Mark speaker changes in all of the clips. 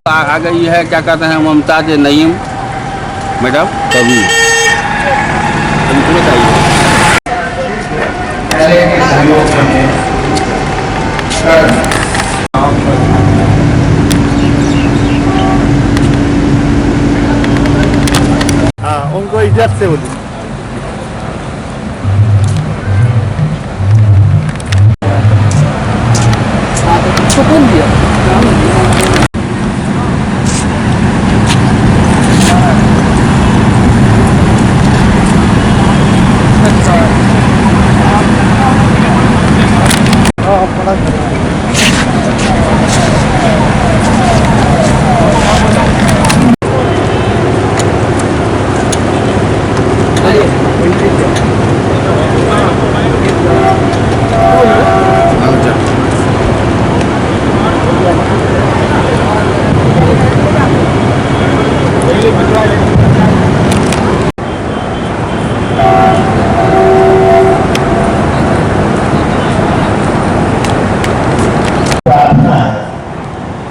Speaker 1: आ गई है, क्या कहते हैं, मुमताज नईम मैडम कवि, उनको बताइए।
Speaker 2: हाँ, उनको इज्जत से बोलिए। सुकून दिया।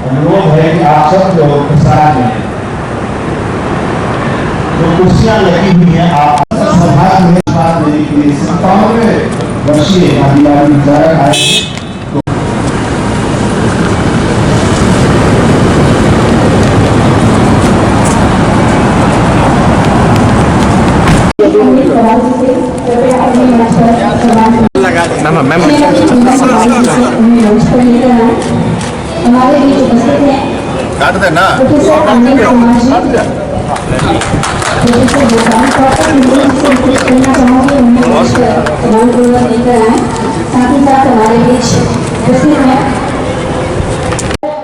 Speaker 3: अनुरोध है कि आप सब लोग प्रसाद लें। जो कुर्सियां लगी हुई हैं, आप सभा में प्रसाद लेने के लिए 57वें वर्षीय आदिवासी विचारक आए हैं।
Speaker 4: हमारे बीच उपस्थित हैं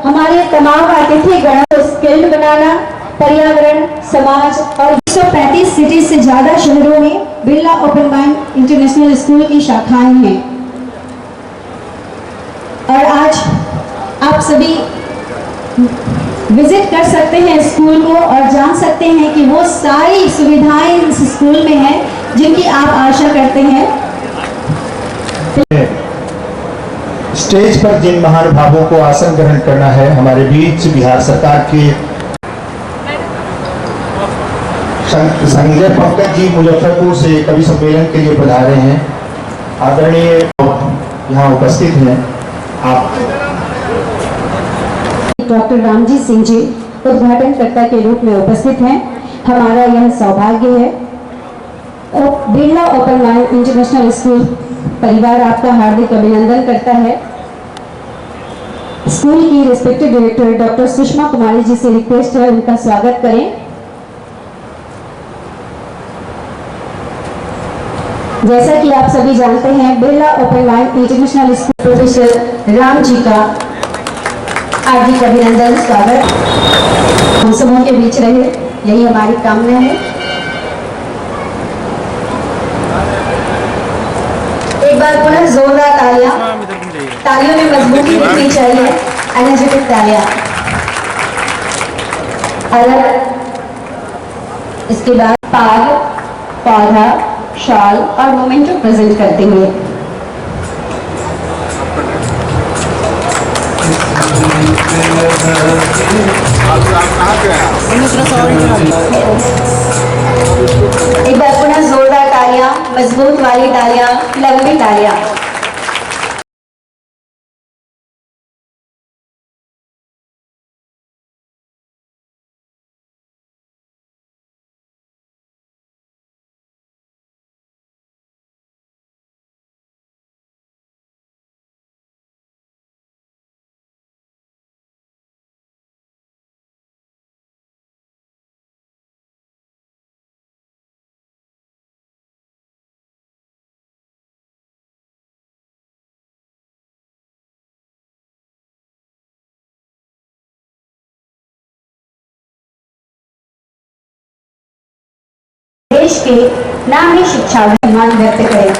Speaker 4: हमारे तमाम अतिथिगण को स्किल्ड बनाना, पर्यावरण, समाज और 135 सिटीज से ज्यादा शहरों में Birla open mind international school की शाखाएं हैं। और आज आप सभी विजिट कर सकते हैं स्कूल को और जान सकते हैं कि वो सारी सुविधाएं इस स्कूल में है जिनकी आप आशा करते हैं।
Speaker 3: स्टेज पर जिन महानुभावों को आसन ग्रहण करना है, हमारे बीच बिहार सरकार के संजय पंकज जी मुजफ्फरपुर से कवि सम्मेलन के लिए पधारे हैं। आदरणीय यहाँ उपस्थित हैं। आप
Speaker 4: डॉक्टर रामजी सिंह जी उद्घाटनकर्ता के रूप में उपस्थित हैं। हमारा यह सौभाग्य है। Birla open mind international school परिवार आपका हार्दिक अभिनंदन करता है। स्कूल की respected director doctor Sushma Kumari ji से रिक्वेस्ट है उनका स्वागत करें। जैसा कि आप सभी जानते हैं, Birla open mind international school professor Ram ji का हार्दिक अभिनंदन स्वागत। हम सबों के बीच रहे, यही हमारी कामना है। एक बार पुनः जोरदार तालियां, तालियों में मजबूती दिखनी चाहिए, एनर्जेटिक तालियां। इसके बाद पाग, पौधा, शॉल और मोमेंटो प्रेजेंट करते हुए एक बार पुनः जोरदार तालियां, मजबूत वाली तालियां, लंबी तालियां। देश के नामी शिक्षा सम्मान व्यक्त करें।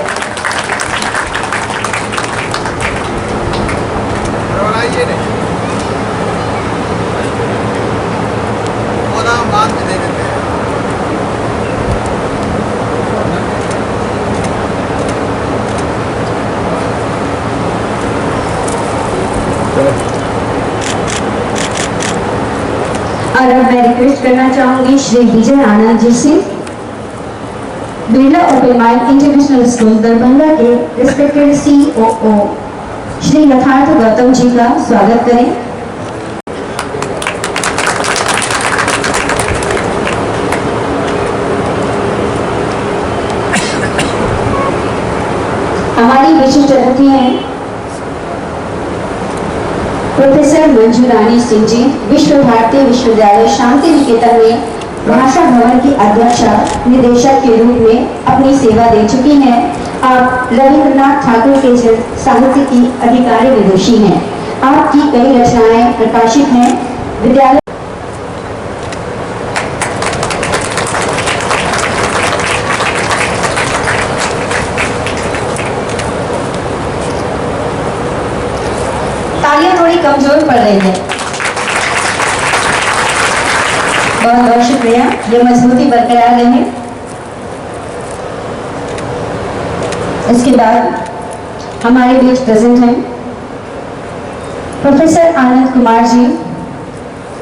Speaker 4: अब मैं रिक्वेस्ट करना चाहूंगी श्री विजय आनंद जी से, Birla open mind international school Darbhanga के रिस्पेक्टेड COO श्री यथार्थ गौतम जी का स्वागत करें। हमारी विशिष्ट अतिथि हैं प्रोफेसर मंजू रानी सिंह जी, विश्व भारती विश्वविद्यालय शांति निकेतन में भाषा भवन की अध्यक्षा निदेशक के रूप में अपनी सेवा दे चुकी हैं। आप रविंद्रनाथ ठाकुर के साहित्य की अधिकारी विदुषी हैं। आपकी कई रचनाएं प्रकाशित हैं। विद्यालय तालियां थोड़ी कमजोर पड़ रही है। बहुत बहुत शुक्रिया, ये मजबूती बरकरार रहे। इसके बाद हमारे बीच प्रेजेंट हैं प्रोफेसर आनंद कुमार जी,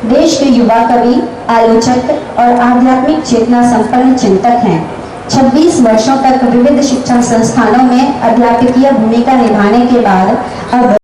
Speaker 4: देश के युवा कवि, आलोचक और आध्यात्मिक चेतना संपन्न चिंतक हैं। 26 वर्षों तक विविध शिक्षण संस्थानों में अध्यापकीय भूमिका निभाने के बाद अब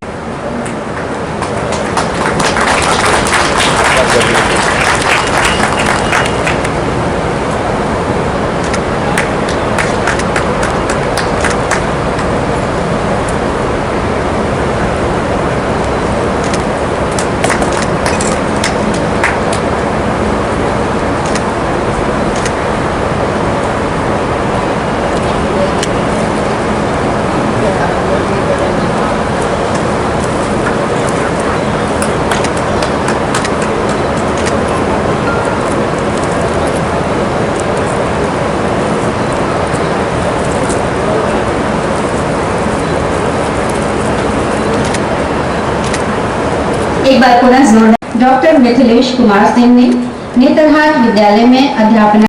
Speaker 4: एक बार पुनः जोरदार डॉक्टर मिथिलेश कुमार सिंह ने नेतरहाट विद्यालय में अध्यापना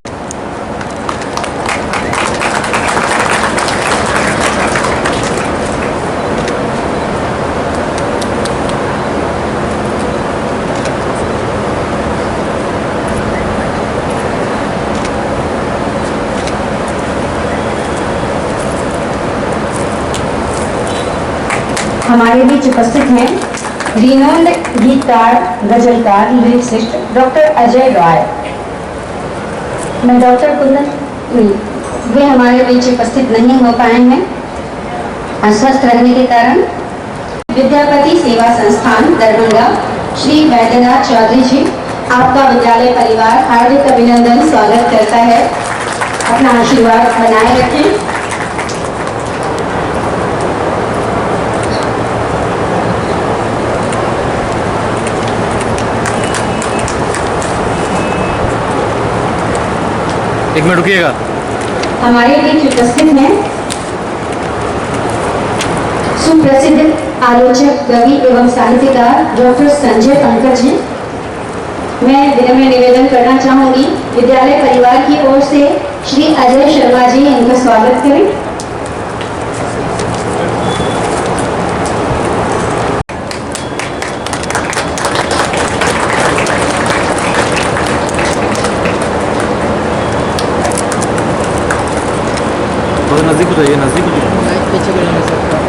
Speaker 4: हमारे बीच उपस्थित हैं रिनोल्ड गीतकार, गजलकार, लिरिसिस्ट डॉक्टर अजय रॉय। मैं डॉक्टर कुंदन वे हमारे बीच उपस्थित नहीं हो पाए हैं अस्वस्थ रहने के कारण। विद्यापति सेवा संस्थान दरभंगा श्री वैद्यनाथ चौधरी जी, आपका विद्यालय परिवार हार्दिक अभिनंदन स्वागत करता है। अपना आशीर्वाद बनाए रखें।
Speaker 2: एक मिनट रुकिएगा।
Speaker 4: हमारे बीच उपस्थित हैं सुप्रसिद्ध आलोचक, कवि एवं साहित्यकार डॉक्टर संजय पंकज जी। मैं विनम्र निवेदन करना चाहूंगी विद्यालय परिवार की ओर से श्री अजय शर्मा जी इनका स्वागत करें।
Speaker 2: नजदीक हो जाइए, नजदीक हो जाइए। पीछे को जाना सकता है।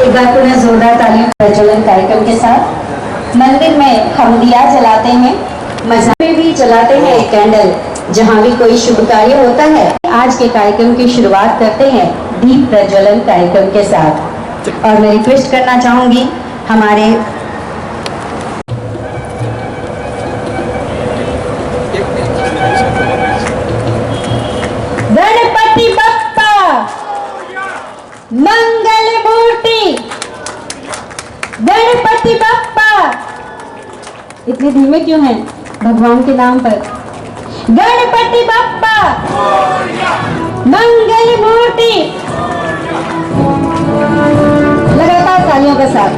Speaker 4: एक बार पुनः जोरदार तालियों प्रज्वलन कार्यक्रम के साथ मंदिर में हम दिया जलाते हैं, मस्जिद में भी जलाते हैं एक कैंडल। जहाँ भी कोई शुभ कार्य होता है, आज के कार्यक्रम की शुरुआत करते हैं दीप प्रज्वलन कार्यक्रम के साथ। और मैं रिक्वेस्ट करना चाहूंगी हमारे गणपति बप्पा मंगल मूर्ति, गणपति बप्पा। इतने धीमे क्यों हैं भगवान के नाम पर? गणपति बप्पा मंगल मूर्ति। लगातार तालियों के साथ।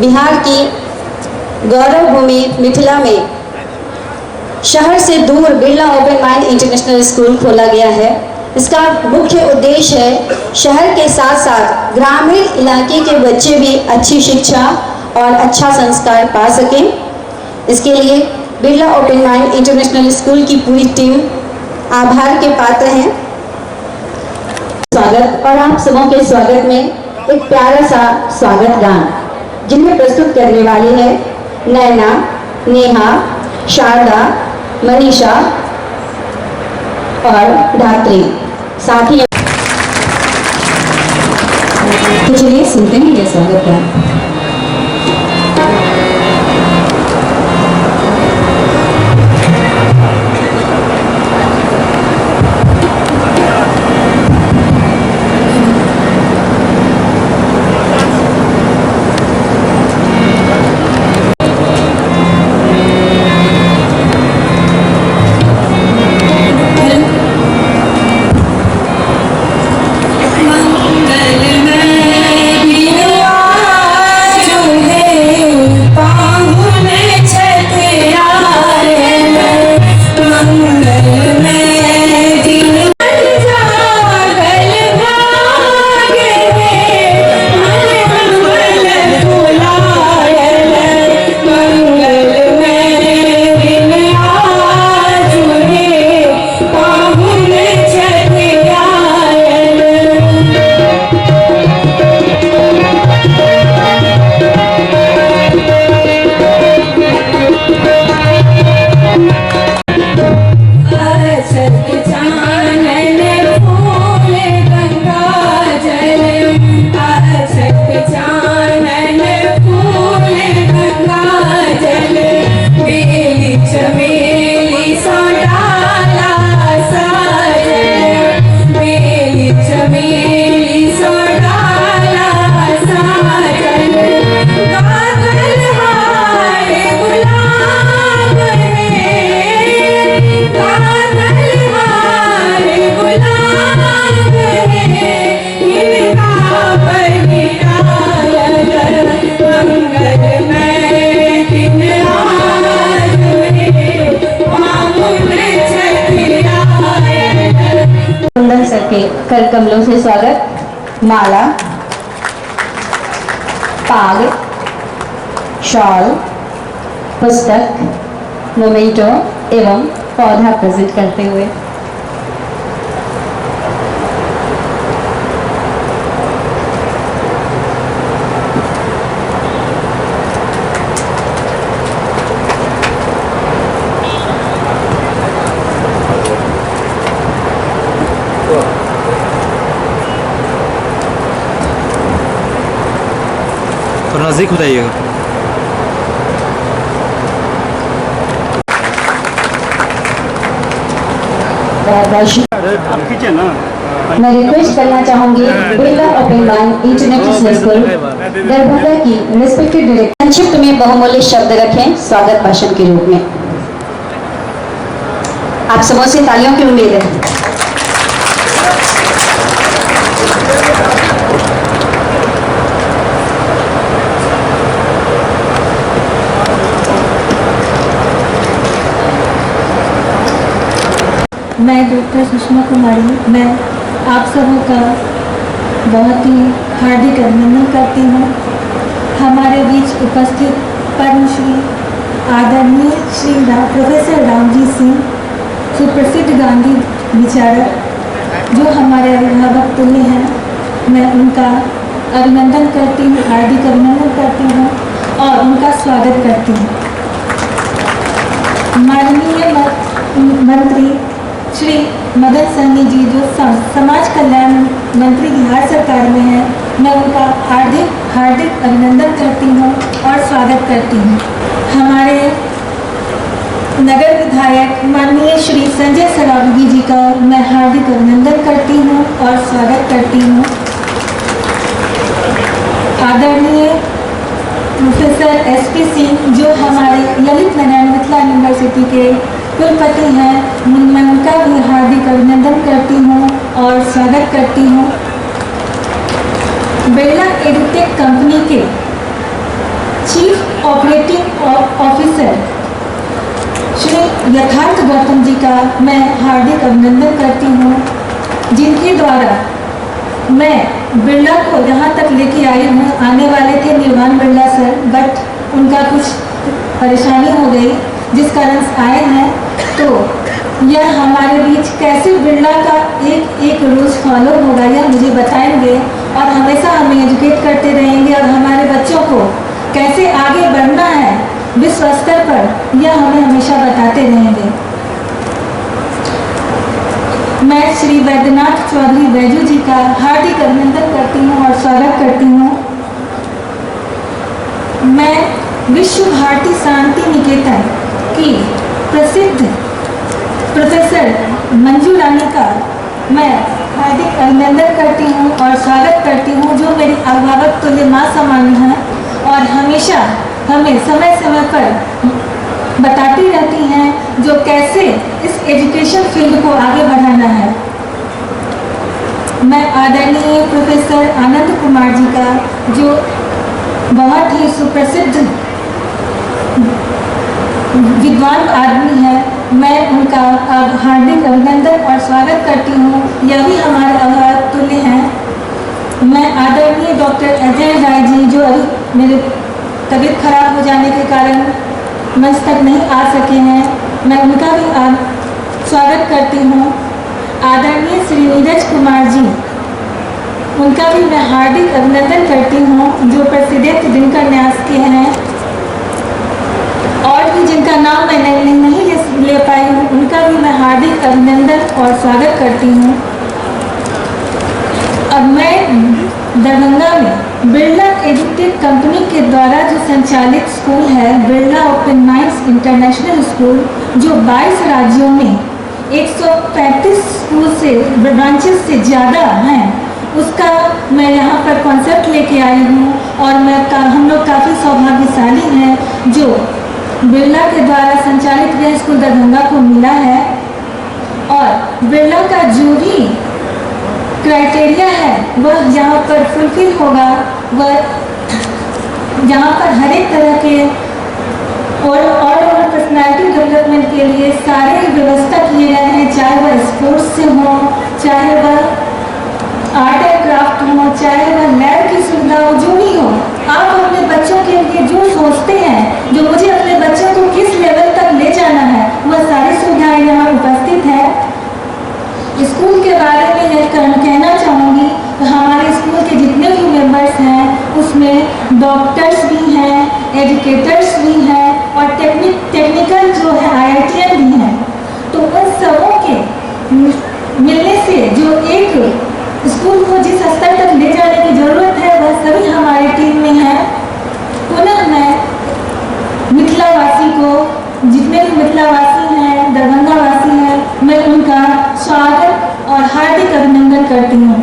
Speaker 4: बिहार की गौरव भूमि मिथिला में शहर से दूर Birla open mind international school खोला गया है। इसका मुख्य उद्देश्य है शहर के साथ साथ ग्रामीण इलाके के बच्चे भी अच्छी शिक्षा और अच्छा संस्कार पा सकें। इसके लिए Birla open mind international school की पूरी टीम आभार के पात्र हैं। स्वागत और आप सबों के स्वागत में एक प्यारा सा स्वागत गान जिन्हें प्रस्तुत करने वाली है नैना, नेहा, शारदा, मनीषा और धात्री। साथ ही तो चलिए सुनते हैं ये स्वागत गान। सर के कर कमलों से स्वागत। माला, पाग, शॉल, पुस्तक, मोमेंटो एवं पौधा प्रेजेंट करते हुए
Speaker 2: थोड़ा नज़दीक बताइएगा।
Speaker 4: मैं रिक्वेस्ट करना चाहूंगी Birla open mind international school Darbhanga की रिस्पेक्टेड डायरेक्टर संक्षिप्त में बहुमूल्य शब्द रखें स्वागत भाषण के रूप में। आप सबों से तालियों की उम्मीद है।
Speaker 5: मैं डॉक्टर सुषमा कुमारी, मैं आप सबों का बहुत ही हार्दिक अभिनंदन करती हूँ। हमारे बीच उपस्थित पद्मश्री आदरणीय श्री प्रोफेसर रामजी सिंह, सुप्रसिद्ध गांधी विचारक जो हमारे अभिभावक तुल्य हैं, मैं उनका अभिनंदन करती हूँ, हार्दिक अभिनंदन करती हूँ और उनका स्वागत करती हूँ। माननीय मंत्री श्री मदन सहनी जी जो समाज कल्याण मंत्री बिहार सरकार में हैं, मैं उनका हार्दिक अभिनंदन करती हूँ और स्वागत करती हूँ। हमारे नगर विधायक विधायक माननीय श्री संजय सरावगी जी का मैं हार्दिक अभिनंदन करती हूँ और स्वागत करती हूँ। आदरणीय प्रोफेसर SP सिंह जो हमारे ललित नारायण मिथिला यूनिवर्सिटी के कुलपति हैं, मैं उनका भी हार्दिक अभिनंदन करती हूँ और स्वागत करती हूँ। बिरला एडुटेक कंपनी के चीफ ऑपरेटिंग ऑफिसर श्री यथार्थ गौतम जी का मैं हार्दिक अभिनंदन करती हूँ, जिनके द्वारा मैं बिरला को यहाँ तक लेके आई हूँ। आने वाले थे निर्वाण बिरला सर, बट उनका कुछ परेशानी हो गई जिस कारण आए हैं। तो यह हमारे बीच कैसे बिरला का एक रूल्स फॉलो होगा यह मुझे बताएंगे और हमेशा हमें एजुकेट करते रहेंगे और हमारे बच्चों को कैसे आगे बढ़ना है विश्व स्तर पर, यह हमें हमेशा बताते रहेंगे। मैं श्री वैद्यनाथ चौधरी बैजू जी का हार्दिक अभिनंदन करती हूँ और स्वागत करती हूँ। मैं विश्व भारती शांति निकेतन की प्रसिद्ध प्रोफेसर मंजू रानी का मैं हार्दिक अभिनंदन करती हूँ और स्वागत करती हूँ, जो मेरी अभिभावक तुल्य माँ समान हैं और हमेशा हमें समय समय पर बताती रहती हैं जो कैसे इस एजुकेशन फील्ड को आगे बढ़ाना है। मैं आदरणीय प्रोफेसर आनंद कुमार जी का जो बहुत ही सुप्रसिद्ध विद्वान आदमी है, मैं उनका हार्दिक अभिनंदन और स्वागत करती हूँ। यह भी हमारे अभिभावक तुल्य हैं। मैं आदरणीय डॉक्टर अजय राय जी जो अभी मेरे तबीयत खराब हो जाने के कारण मंच तक नहीं आ सके हैं, मैं उनका भी स्वागत करती हूँ। आदरणीय श्री नीरज कुमार जी, उनका भी मैं हार्दिक अभिनंदन करती हूँ, जो प्रेसिडेंट दिनकर न्यास के हैं। और भी जिनका नाम मैं नहीं ले पाई हूँ, उनका भी मैं हार्दिक अभिनंदन और स्वागत करती हूँ। अब मैं दरभंगा में बिरला एडुटेक कंपनी के द्वारा जो संचालित स्कूल है Birla open minds international school, जो 22 राज्यों में 135 स्कूल से ब्रांचेस से ज़्यादा हैं, उसका मैं यहाँ पर कॉन्सेप्ट लेके आई हूँ। और हम लोग काफ़ी सौभाग्यशाली हैं जो बिरला के द्वारा संचालित यह स्कूल दरभंगा को मिला है। और बिरला का जो भी क्राइटेरिया है वह यहाँ पर फुलफिल होगा, वह यहाँ पर हर एक तरह के और पर्सनालिटी डेवलपमेंट के लिए सारे व्यवस्था किए गए हैं, चाहे वह स्पोर्ट्स से हो, चाहे वह आर्ट एंड क्राफ्ट हो, चाहे वह लैब की सुविधा हो, जो भी हो। आप अपने बच्चों के लिए जो सोचते हैं, जो मुझे अपने बच्चों को किस लेवल तक ले जाना है, वह सारी सुविधाएं यहाँ उपस्थित है। स्कूल के बारे में यह कहना चाहूँगी कि हमारे स्कूल के जितने भी मेंबर्स हैं उसमें डॉक्टर्स भी हैं, एजुकेटर्स भी हैं और टेक्निकल जो है IITian भी हैं। तो उन सबों के मिलने से जो एक स्कूल को जिस स्तर तक ले जाने की ज़रूरत है वह सभी हमारी टीम में है। पुनः मैं मिथिलावासी को, जितने भी मिथिलावासी हैं, दरभंगा वासी हैं, मैं उनका स्वागत और हार्दिक अभिनंदन करती हूँ।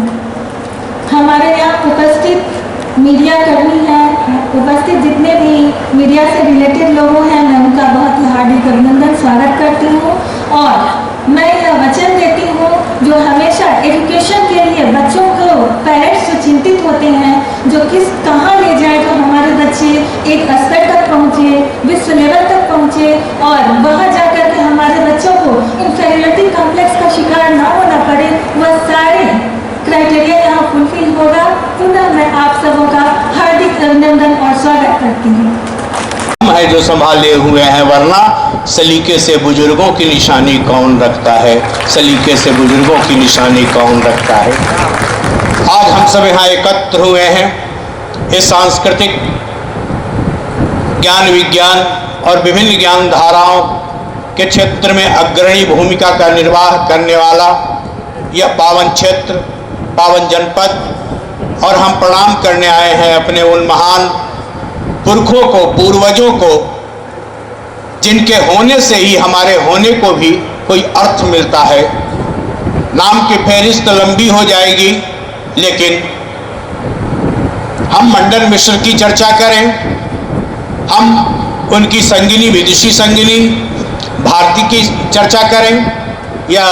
Speaker 5: हमारे यहाँ उपस्थित मीडिया कर्मी हैं, उपस्थित जितने भी मीडिया से रिलेटेड लोग हैं, मैं उनका बहुत ही हार्दिक अभिनंदन स्वागत करती हूँ। और मैं यह वचन देती हूँ जो हमेशा एजुकेशन के लिए बच्चों को पेरेंट्स जो चिंतित होते हैं, जो कहाँ ले जाए तो हमारे बच्चे एक स्तर तक पहुँचे, विश्व लेवल तक पहुँचे और वहाँ जाकर के हमारे बच्चों को इंफीरियरिटी कॉम्प्लेक्स का शिकार ना होना पड़े, वह सारे क्राइटेरिया यहाँ फुलफिल होगा। पुनः मैं आप सबों का हार्दिक अभिनंदन और स्वागत करती हूँ।
Speaker 6: है जो संभाले हुए हैं, वरना सलीके से बुजुर्गों की निशानी कौन रखता है, सलीके से बुजुर्गों की निशानी कौन रखता है। आज हम सब यहाँ एकत्र हुए हैं इस सांस्कृतिक ज्ञान विज्ञान और विभिन्न ज्ञान धाराओं के क्षेत्र में अग्रणी भूमिका का निर्वाह करने वाला यह पावन क्षेत्र, पावन जनपद, और हम प्रणाम करने आए हैं अपने उन महान पुरखों को, पूर्वजों को, जिनके होने से ही हमारे होने को भी कोई अर्थ मिलता है। नाम की फहरिस्त लंबी हो जाएगी, लेकिन हम मंडन मिश्र की चर्चा करें, हम उनकी संगिनी विदुषी संगिनी भारती की चर्चा करें, या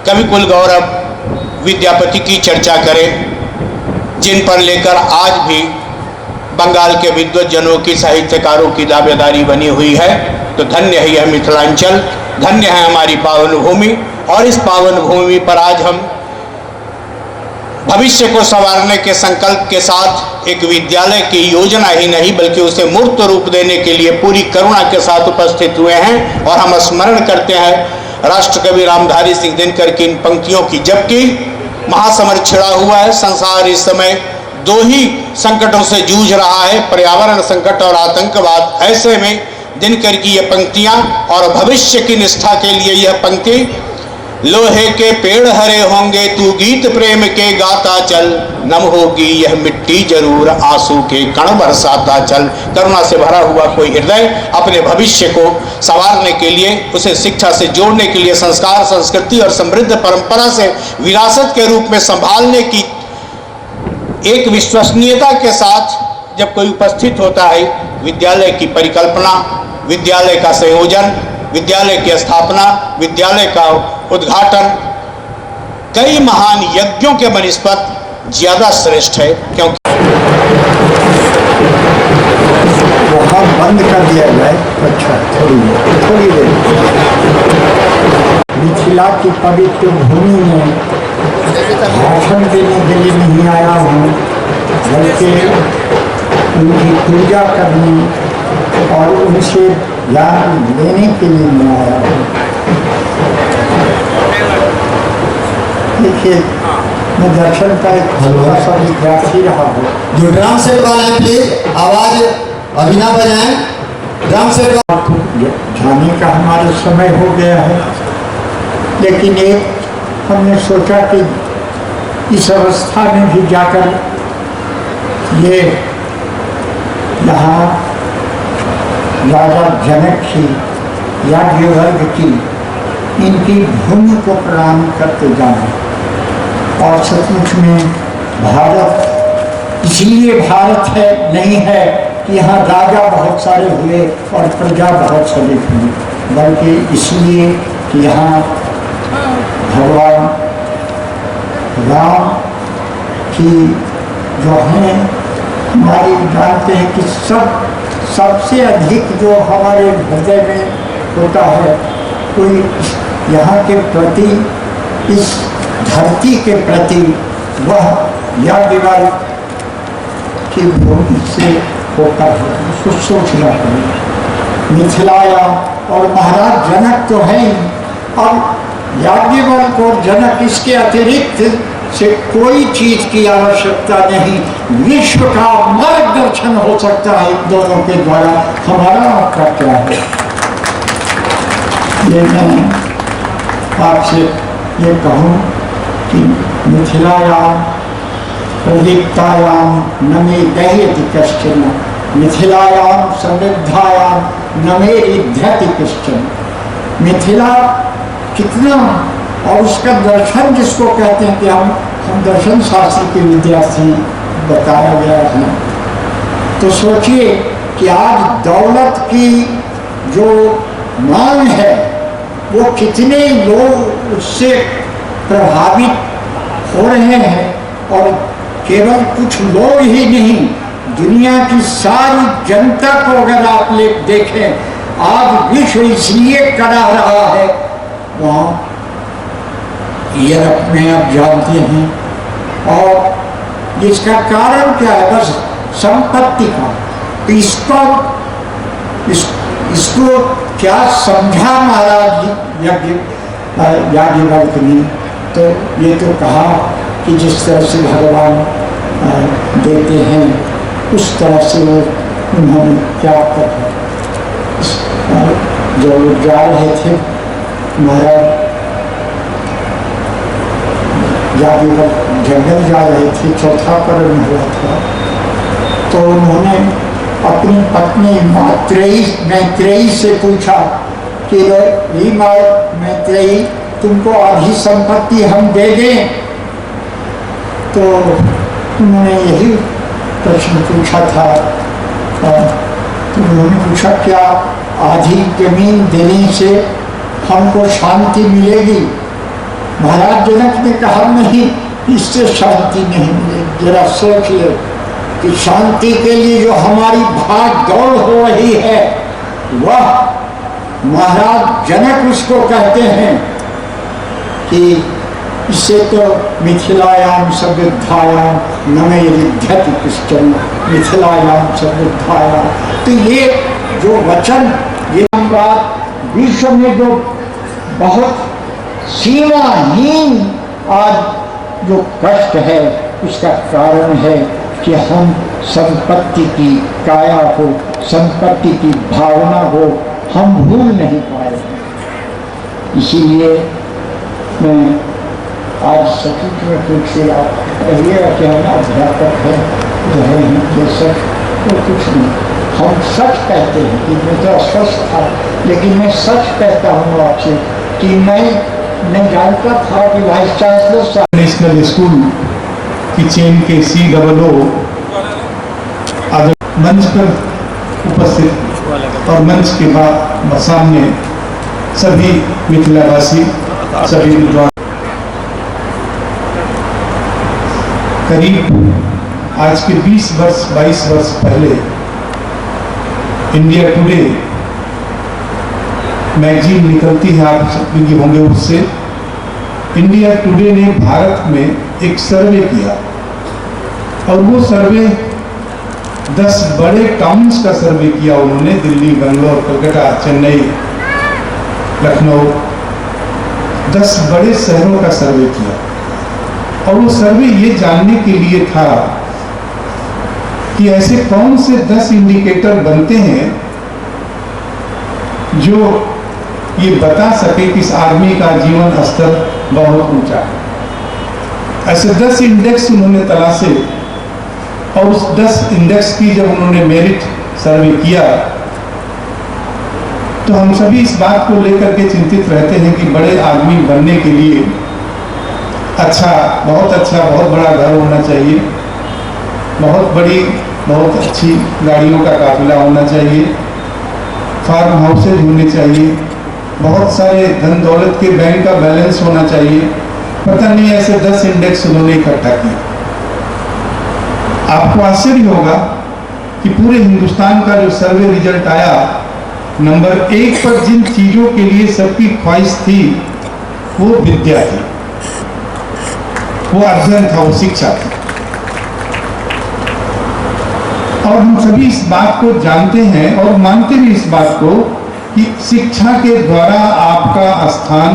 Speaker 6: कवि कुल गौरव विद्यापति की चर्चा करें, जिन पर लेकर आज भी बंगाल के विद्वज्जनों की, साहित्यकारों की दावेदारी बनी हुई है, तो धन्य है यह मिथिलांचल, धन्य है हमारी पावन भूमि। और इस पावन भूमि पर आज हम भविष्य को संवारने के संकल्प के साथ एक विद्यालय की योजना ही नहीं बल्कि उसे मूर्त रूप देने के लिए पूरी करुणा के साथ उपस्थित हुए हैं। और हम स्मरण करते हैं राष्ट्रकवि रामधारी सिंह दिनकर की इन पंक्तियों की, जबकि महासमर छिड़ा हुआ है, संसार इस समय दो ही संकटों से जूझ रहा है, पर्यावरण संकट और आतंकवाद। ऐसे में दिनकर की ये पंक्तियां और भविष्य की निष्ठा के लिए यह पंक्ति, लोहे के पेड़ हरे होंगे तू गीत प्रेम के गाता चल, नम होगी यह मिट्टी जरूर आंसू के कण बरसाता चल। करुणा से भरा हुआ कोई हृदय अपने भविष्य को संवारने के लिए, उसे शिक्षा से जोड़ने के लिए, संस्कार, संस्कृति और समृद्ध परंपरा से विरासत के रूप में संभालने की एक विश्वसनीयता के साथ जब कोई उपस्थित होता है, विद्यालय की परिकल्पना, विद्यालय का संयोजन, विद्यालय की स्थापना, विद्यालय का उद्घाटन कई महान यज्ञों के बनिस्पत ज्यादा श्रेष्ठ है, क्योंकि
Speaker 3: वहाँ बंद कर दिया जाए। अच्छा, थोड़ी देर मिथिला की पवित्र भूमि में भाषण देने के लिए नहीं आया हूँ, बल्कि उनकी पूजा करने और उनसे ज्ञान लेने के लिए मैं आया हूँ। देखिए, मैं दर्शन का एक छोटा सा विद्यार्थी रहा हूँ।
Speaker 7: जो ड्रम सेट वाले हैं प्लीज आवाज अभी ना बजाएं। ड्रम सेट
Speaker 3: जाने का हमारा समय हो गया है, लेकिन एक हमने सोचा कि इस अवस्था में भी जाकर ये यहाँ राजा जनक की, याज्ञवल्क्य की, इनकी भूमि को प्रणाम करते जाना। और सचमुच में भारत इसलिए भारत है नहीं है कि यहाँ राजा बहुत सारे हुए और प्रजा बहुत सारे हुई, बल्कि इसलिए कि यहाँ भगवान राम की जो हैं, हमारे जानते हैं कि सबसे अधिक जो हमारे हृदय में होता है, कोई यहाँ के प्रति, इस धरती के प्रति, वह याज्ञवल्क्य की भूमि से होकर है। उसको सोचना पड़ेगा। मिथिलाया और महाराज जनक तो है ही, और याज्ञवल्क्य और जनक, इसके अतिरिक्त से कोई चीज की आवश्यकता नहीं। विश्व का मार्गदर्शन हो सकता है इन दोनों के द्वारा। हमारा आपका क्या है? ये मैं आपसे ये कहूँ कि मिथिलायाम प्रदीप्तायाम न मे दह्यति कश्चन, मिथिलायाम समृद्धायाम न मे रिध्यति कश्चन। मिथिला कितना, और उसका दर्शन जिसको कहते हैं कि हम दर्शन शास्त्र के विद्यार्थी बताया गया है, तो सोचिए कि आज दौलत की जो मांग है, वो कितने लोग उससे प्रभावित हो रहे हैं। और केवल कुछ लोग ही नहीं, दुनिया की सारी जनता को अगर आप देखें, आज विश्व इसलिए करा रहा है, वहाँ यूरोप में आप जानते हैं। और इसका कारण क्या है? बस संपत्ति का। इसको क्या समझा महाराज याज्ञवल्क्य ने? तो ये तो कहा कि जिस तरह से भगवान देते हैं उस तरह से वो उन्होंने क्या कहा। जो लोग जा रहे थे, महाराज याज्ञवल्क्य जंगल जा रहे थे, चौथा पर्व हुआ था, तो उन्होंने अपनी पत्नी मैत्रेयी से पूछा कि ही मैत्रेयी, तुमको आधी संपत्ति हम दे दें? तो उन्होंने यही प्रश्न पूछा था। तो उन्होंने पूछा, क्या आधी जमीन देने से हमको शांति मिलेगी? महाराज जनक ने कहा, नहीं, इससे शांति नहीं मिलेगी। जरा सोचिए कि शांति के लिए जो हमारी भाग दौड़ हो रही है, वह महाराज जनक उसको कहते हैं कि इससे तो मिथिलायाम समृद्धायाम नमे युध्यति कश्चन, मिथिलायाम समृद्धायाम। तो ये जो वचन, ये बात विश्व में जो बहुत सीमाहीन आज जो कष्ट है, उसका कारण है कि हम संपत्ति की काया को, संपत्ति की भावना को हम भूल नहीं पाए। इसीलिए मैं आज सचमुच में फिर से आप कहिएगा कि हम अध्यापक हैं, रहे हैं, ये सच तो कुछ नहीं। हम सच कहते हैं कि मैं तो अस्वस्थ था, लेकिन मैं सच कहता हूँ आपसे कि मैं जानता था कि वाइस चांसलर
Speaker 8: नेशनल स्कूल की चेन के COO मंच पर उपस्थित और मंच के बाद सामने सभी मिथिलावासी, सभी विद्वान, करीब आज के 22 वर्ष पहले इंडिया टुडे मैगजीन निकलती है, आप सब होंगे उससे। इंडिया टुडे ने भारत में एक सर्वे किया और वो सर्वे 10 बड़े टाउन्स का सर्वे किया उन्होंने। दिल्ली, बेंगलोर, कलकत्ता, चेन्नई, लखनऊ, 10 बड़े शहरों का सर्वे किया। और वो सर्वे ये जानने के लिए था कि ऐसे कौन से 10 इंडिकेटर बनते हैं जो ये बता सके कि इस आदमी का जीवन स्तर बहुत ऊंचा है। ऐसे 10 इंडेक्स उन्होंने तलाशे और उस 10 इंडेक्स की जब उन्होंने मेरिट सर्वे किया तो हम सभी इस बात को लेकर के चिंतित रहते हैं कि बड़े आदमी बनने के लिए बहुत बड़ा घर होना चाहिए, बहुत अच्छी गाड़ियों का काफिला होना चाहिए, फार्म हाउसेज होने चाहिए, बहुत सारे धन दौलत के बैंक का बैलेंस होना चाहिए। पता नहीं ऐसे 10 इंडेक्स उन्होंने इकट्ठा किए। आपको आश्चर्य होगा कि पूरे हिंदुस्तान का जो सर्वे रिजल्ट आया, नंबर 1 पर जिन चीजों के लिए सबकी ख्वाहिश थी वो विद्या थी, वो अध्ययन था, वो शिक्षा थी। और हम सभी इस बात को जानते हैं और मानते भी इस बात को कि शिक्षा के द्वारा आपका स्थान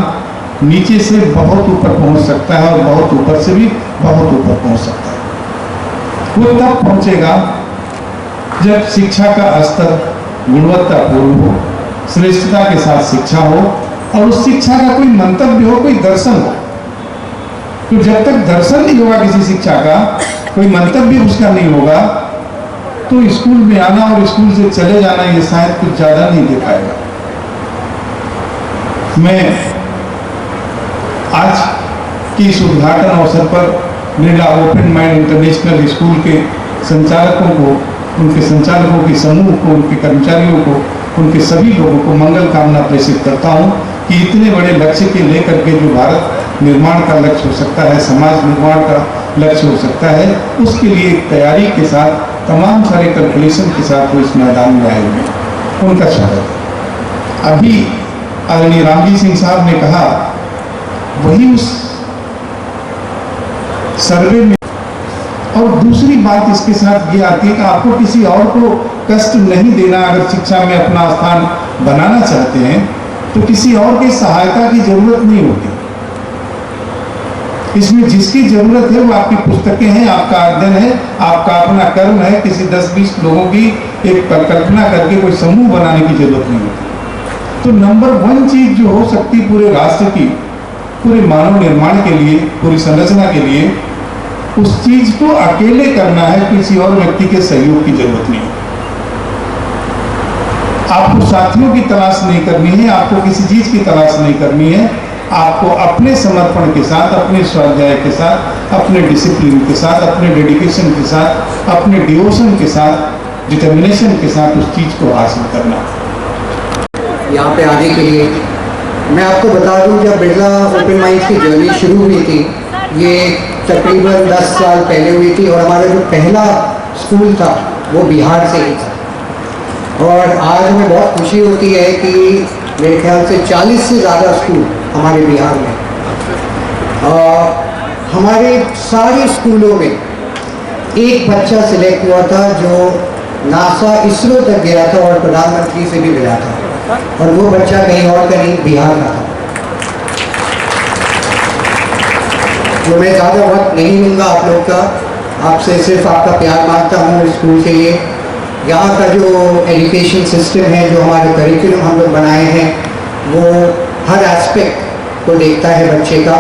Speaker 8: नीचे से बहुत ऊपर पहुंच सकता है और बहुत ऊपर से भी बहुत ऊपर पहुंच सकता है। वो तब पहुंचेगा जब शिक्षा का स्तर गुणवत्तापूर्ण हो, श्रेष्ठता के साथ शिक्षा हो और उस शिक्षा का कोई मंतव्य हो, कोई दर्शन हो। तो जब तक दर्शन नहीं होगा किसी शिक्षा का, कोई मंतव्य उसका नहीं होगा, तो स्कूल में आना और स्कूल से चले जाना ये शायद कुछ ज्यादा नहीं दिखाएगा। मैं आज की इस उद्घाटन अवसर पर निर्ला ओपन माइंड इंटरनेशनल स्कूल के संचालकों को, उनके संचालकों के समूह को, उनके कर्मचारियों को, उनके सभी लोगों को मंगल कामना प्रेषित करता हूं कि इतने बड़े लक्ष्य के लेकर के जो भारत निर्माण का लक्ष्य हो सकता है, समाज निर्माण का लक्ष्य हो सकता है, उसके लिए एक तैयारी के साथ, तमाम सारे कैलकुलेशन के साथ वो इस मैदान में आए हुए, उनका स्वागत है। अभी आदरणीय रामजी सिंह साहब ने कहा, वही उस सर्वे में। और दूसरी बात इसके साथ ये आती है कि आपको किसी और को कष्ट नहीं देना। अगर शिक्षा में अपना स्थान बनाना चाहते हैं तो किसी और की सहायता की जरूरत नहीं होती। इसमें जिसकी जरूरत है वो आपकी पुस्तकें हैं, आपका अध्ययन है, आपका अपना कर्म है। किसी 10-20 लोगों की एक कल्पना करके कोई समूह बनाने की जरूरत नहीं होती। तो नंबर 1 चीज जो हो सकती पूरे राष्ट्र की, पूरे मानव निर्माण के लिए, पूरी संरचना के लिए, उस चीज को अकेले करना है, किसी और व्यक्ति के सहयोग की जरूरत नहीं है। आपको साथियों की तलाश नहीं करनी है, आपको किसी चीज की तलाश नहीं करनी है। आपको अपने समर्पण के साथ, अपने स्वाध्याय के साथ, अपने डिसिप्लिन के साथ, अपने डेडिकेशन के साथ, अपने डिवोशन के साथ, डिटर्मिनेशन के साथ उस चीज को हासिल करना।
Speaker 9: यहाँ पे आने के लिए मैं आपको बता दूं, जब बिरला ओपन माइंड्स की जर्नी शुरू हुई थी, ये तकरीबन 10 साल पहले हुई थी, और हमारा जो पहला स्कूल था वो बिहार से ही था। और आज हमें बहुत खुशी होती है कि मेरे ख्याल से 40 से ज़्यादा स्कूल हमारे बिहार में, हमारे सारे स्कूलों में एक बच्चा सिलेक्ट हुआ था जो नासा इसरो तक गया था और प्रधानमंत्री से भी मिला था, और वो बच्चा कहीं और का नहीं, बिहार का था। तो मैं ज़्यादा वक्त नहीं लूँगा आप लोग का, आपसे सिर्फ आपका प्यार मांगता हूँ स्कूल के लिए। यहाँ का जो एजुकेशन सिस्टम है, जो हमारे करिकुलम हम लोग बनाए हैं, वो हर एस्पेक्ट को देखता है बच्चे का,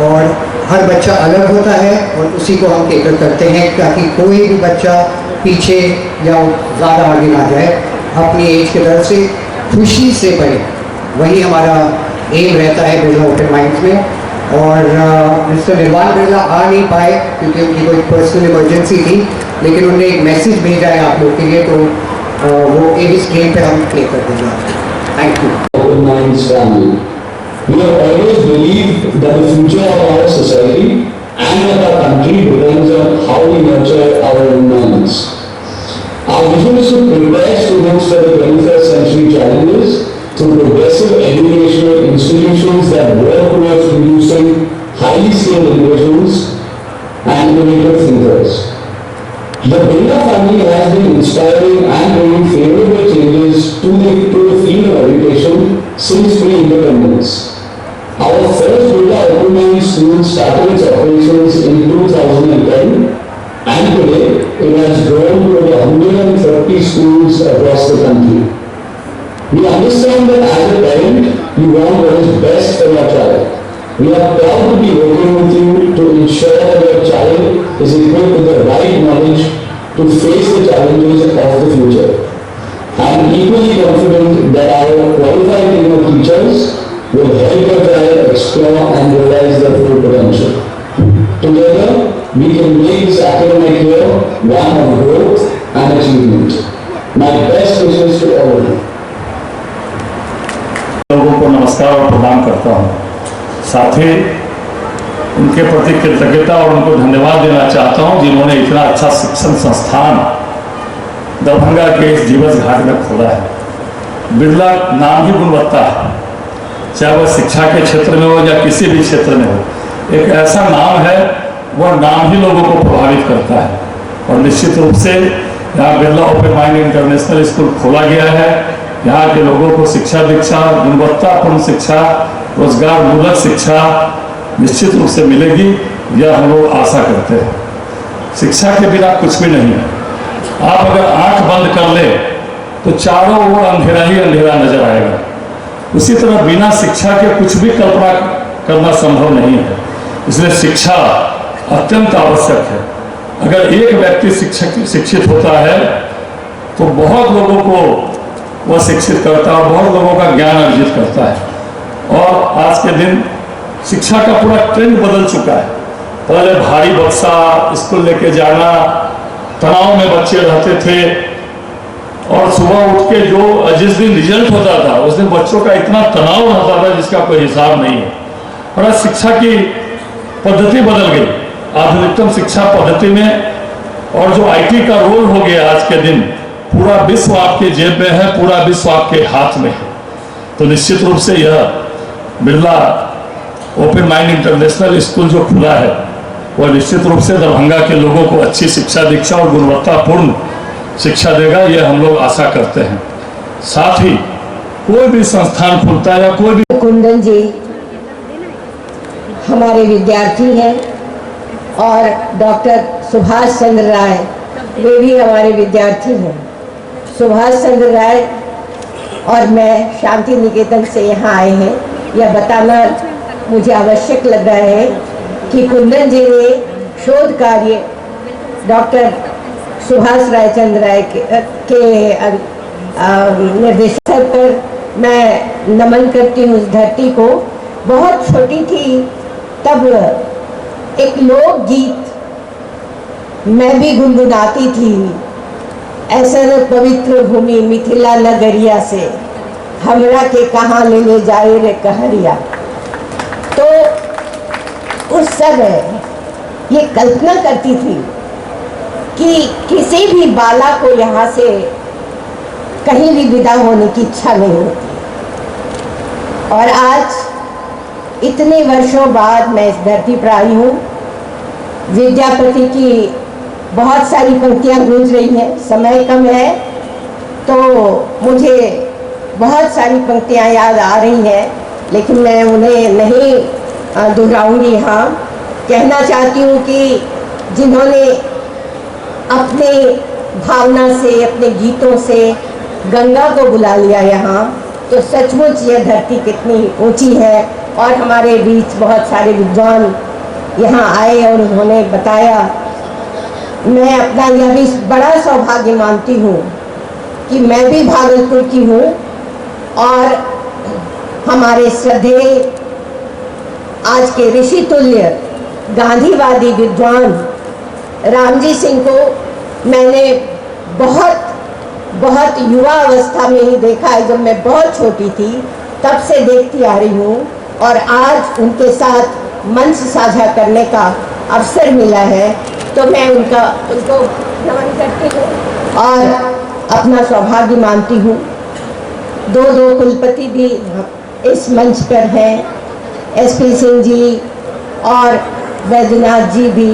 Speaker 9: और हर बच्चा अलग होता है और उसी को हम केटर करते हैं ताकि कोई भी बच्चा पीछे या ज़्यादा आगे ना जाए, अपनी एज के तरफ से खुशी से पढ़े। वही हमारा एम रहता है बिरला ओपन माइंड्स में। और मिस्टर निर्वाण बिरला आ नहीं पाए क्योंकि उनकी कोई पर्सनल इमरजेंसी थी, लेकिन उन्होंने एक मैसेज भेजा है आप लोग के लिए, तो वो इस गेम पे हम प्ले कर देंगे। Thank you.
Speaker 10: Open Minds family. We have always believed that the future of our society and of our country depends on how we nurture our environments. Our vision is to prepare students for the 21st century challenges through progressive educational institutions that work towards producing highly skilled individuals and innovative thinkers. The Birla family has been inspiring and bringing favorable changes to the field of education since pre-independence. Our first Birla Open Minds school started its operations in 2010, and today it has grown to over 130 schools across the country. We understand that as a parent, you want what is best for your child. We are proud to be working with you to ensure that your child is equipped with the right knowledge to face the challenges of the future. I am equally confident that our qualified team of teachers will help your child explore and realize their full potential. Together, we can make this academic year one of growth and achievement. My best wishes to all of you.
Speaker 8: लोगों को नमस्कार और प्रणाम करता हूँ। साथ ही उनके प्रति कृतज्ञता और उनको धन्यवाद देना चाहता हूँ जिन्होंने इतना अच्छा शिक्षण संस्थान दरभंगा के इस दिवस घाट में खोला है। बिरला नाम ही गुणवत्ता है, चाहे वह शिक्षा के क्षेत्र में हो या किसी भी क्षेत्र में हो। एक ऐसा नाम है, वह नाम ही लोगों को प्रभावित करता है। और निश्चित रूप से यहाँ Birla open mind international school खोला गया है। यहाँ के लोगों को शिक्षा दीक्षा, गुणवत्तापूर्ण शिक्षा, रोजगार मूलक शिक्षा निश्चित रूप से मिलेगी, यह हम लोग आशा करते हैं। शिक्षा के बिना कुछ भी नहीं है। आप अगर आंख बंद कर ले तो चारों ओर अंधेरा ही अंधेरा नजर आएगा। उसी तरह बिना शिक्षा के कुछ भी कल्पना करना संभव नहीं है। इसलिए शिक्षा अत्यंत आवश्यक है। अगर एक व्यक्ति शिक्षित होता है तो बहुत लोगों को वह शिक्षित करता है और बहुत लोगों का ज्ञान अर्जित करता है। और आज के दिन शिक्षा का पूरा ट्रेंड बदल चुका है। पहले भारी बक्सा स्कूल लेके जाना, तनाव में बच्चे रहते थे, और सुबह उठ के जो जिस दिन रिजल्ट होता था उस दिन बच्चों का इतना तनाव रहता था जिसका कोई हिसाब नहीं है। और आज शिक्षा की पद्धति बदल गई, आधुनिकतम शिक्षा पद्धति में, और जो IT का रोल हो गया आज के दिन, पूरा विश्व आपके जेब में है, पूरा विश्व आपके हाथ में है। तो निश्चित रूप से यह Birla open mind international school जो खुला है वह निश्चित रूप से दरभंगा के लोगों को अच्छी शिक्षा दीक्षा और गुणवत्तापूर्ण शिक्षा देगा, यह हम लोग आशा करते हैं। साथ ही कोई भी संस्थान खुलता है या कोई भी।
Speaker 4: कुंदन जी हमारे विद्यार्थी हैं और डॉक्टर सुभाष चंद्र राय वे भी हमारे विद्यार्थी हैं। सुभाष चंद्र राय और मैं शांति निकेतन से यहाँ आए हैं, यह बताना मुझे आवश्यक लग रहा है कि कुंदन जी ने शोध कार्य डॉक्टर सुभाष रायचंद्र राय के निर्देशक पर मैं नमन करती हूँ उस धरती को। बहुत छोटी थी तब एक लोकगीत मैं भी गुनगुनाती थी, ऐसा पवित्र भूमि मिथिला नगरिया से हमरा के कहाँ ले जाए रे कहरिया। तो उस समय ये कल्पना करती थी कि किसी भी बाला को यहाँ से कहीं भी विदा होने की इच्छा नहीं होती। और आज इतने वर्षों बाद मैं इस धरती पर आई हूँ। विद्यापति की बहुत सारी पंक्तियाँ गूंज रही हैं, समय कम है तो मुझे बहुत सारी पंक्तियाँ याद आ रही हैं, लेकिन मैं उन्हें नहीं दोहराऊंगी। यहाँ कहना चाहती हूँ कि जिन्होंने अपने भावना से, अपने गीतों से गंगा को बुला लिया यहाँ, तो सचमुच यह धरती कितनी ऊंची है। और हमारे बीच बहुत सारे विद्वान यहाँ आए और उन्होंने बताया। मैं अपना यह भी बड़ा सौभाग्य मानती हूँ कि मैं भी भागलपुर की हूँ और हमारे श्रद्धेय आज के ऋषि तुल्य गांधीवादी विद्वान रामजी सिंह को मैंने बहुत युवा अवस्था में ही देखा है। जब मैं बहुत छोटी थी तब से देखती आ रही हूँ और आज उनके साथ मंच साझा करने का अवसर मिला है, तो मैं उनको नमन करती हूँ और अपना सौभाग्य मानती हूँ। दो कुलपति भी इस मंच पर हैं, SP सिंह जी और वैद्यनाथ जी भी,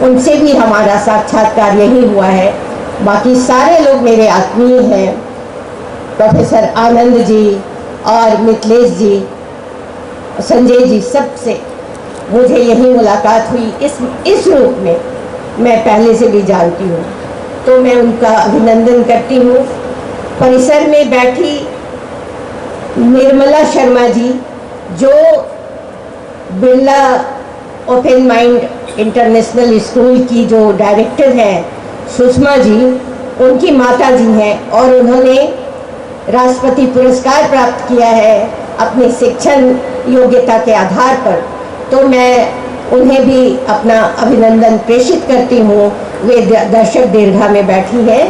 Speaker 4: उनसे भी हमारा साक्षात्कार यही हुआ है। बाकी सारे लोग मेरे आत्मीय हैं, प्रोफेसर आनंद जी और मिथिलेश जी, संजय जी, सबसे मुझे यही मुलाकात हुई इस रूप में मैं पहले से भी जानती हूँ, तो मैं उनका अभिनंदन करती हूँ। परिसर में बैठी निर्मला शर्मा जी, जो Birla open mind international school की जो डायरेक्टर हैं, सुषमा जी, उनकी माता जी हैं और उन्होंने राष्ट्रपति पुरस्कार प्राप्त किया है अपनी शिक्षण योग्यता के आधार पर। तो मैं उन्हें भी अपना अभिनंदन प्रेषित करती हूँ। वे दर्शक दीर्घा में बैठी हैं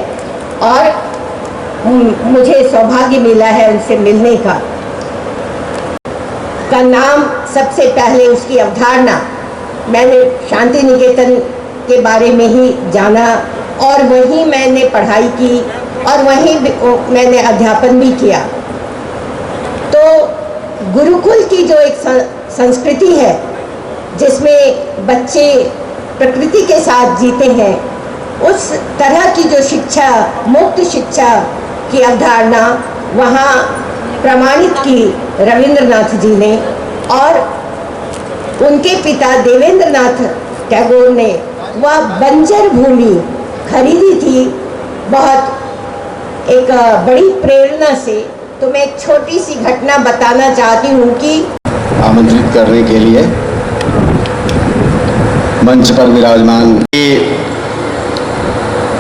Speaker 4: और मुझे सौभाग्य मिला है उनसे मिलने का। नाम सबसे पहले उसकी अवधारणा मैंने शांति निकेतन के बारे में ही जाना और वहीं मैंने पढ़ाई की और वहीं मैंने अध्यापन भी किया। तो गुरुकुल की जो एक संस्कृति है जिसमें बच्चे प्रकृति के साथ जीते हैं, उस तरह की जो शिक्षा, मुक्त शिक्षा की अवधारणा वहाँ प्रमाणित की रविंद्रनाथ जी ने और उनके पिता देवेंद्रनाथ टैगोर ने वह बंजर भूमि खरीदी थी बहुत एक बड़ी प्रेरणा से। तो मैं एक छोटी सी घटना बताना चाहती हूँ कि
Speaker 6: आमंत्रित करने के लिए मंच पर विराजमान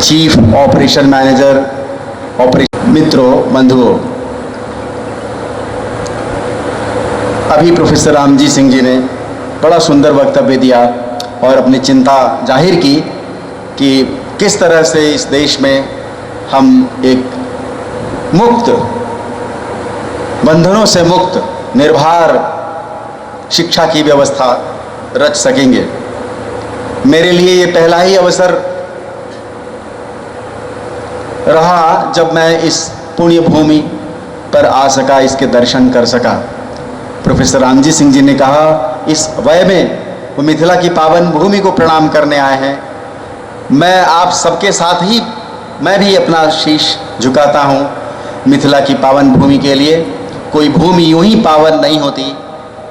Speaker 6: चीफ ऑपरेशन मैनेजर, ऑपरेशन मित्रों, बंधुओं, अभी प्रोफेसर रामजी सिंह जी ने बड़ा सुंदर वक्तव्य दिया और अपनी चिंता जाहिर की कि किस तरह से इस देश में हम एक मुक्त, बंधनों से मुक्त, निर्भर शिक्षा की व्यवस्था रच सकेंगे। मेरे लिए ये पहला ही अवसर रहा जब मैं इस पुण्य भूमि पर आ सका, इसके दर्शन कर सका। प्रोफेसर रामजी सिंह जी ने कहा इस वय में वो मिथिला की पावन भूमि को प्रणाम करने आए हैं। मैं आप सबके साथ ही मैं भी अपना शीश झुकाता हूँ मिथिला की पावन भूमि के लिए। कोई भूमि यूं ही पावन नहीं होती,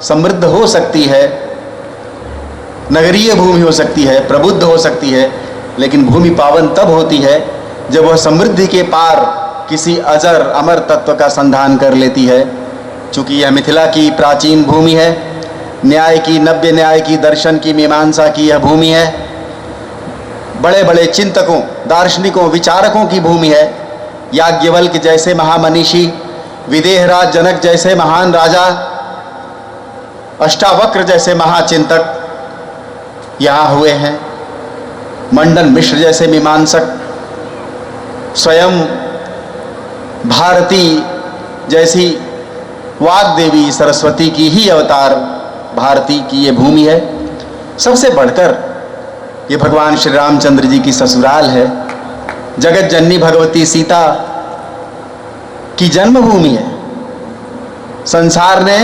Speaker 6: समृद्ध हो सकती है, नगरीय भूमि हो सकती है, प्रबुद्ध हो सकती है, लेकिन भूमि पावन तब होती है जब वह समृद्धि के पार किसी अजर अमर तत्व का संधान कर लेती है। चूँकि यह मिथिला की प्राचीन भूमि है, न्याय की, नव्य न्याय की, दर्शन की, मीमांसा की यह भूमि है, बड़े बड़े चिंतकों, दार्शनिकों, विचारकों की भूमि है।
Speaker 7: याज्ञवल्क्य जैसे महामनीषी, विदेहराज जनक जैसे महान राजा, अष्टावक्र जैसे महाचिंतक यहाँ हुए हैं। मंडन मिश्र जैसे मीमांसक, स्वयं भारती जैसी वाग्देवी सरस्वती की ही अवतार भारती की ये भूमि है। सबसे बढ़कर ये भगवान श्री रामचंद्र जी की ससुराल है। जगत जननी भगवती सीता की जन्मभूमि है। संसार ने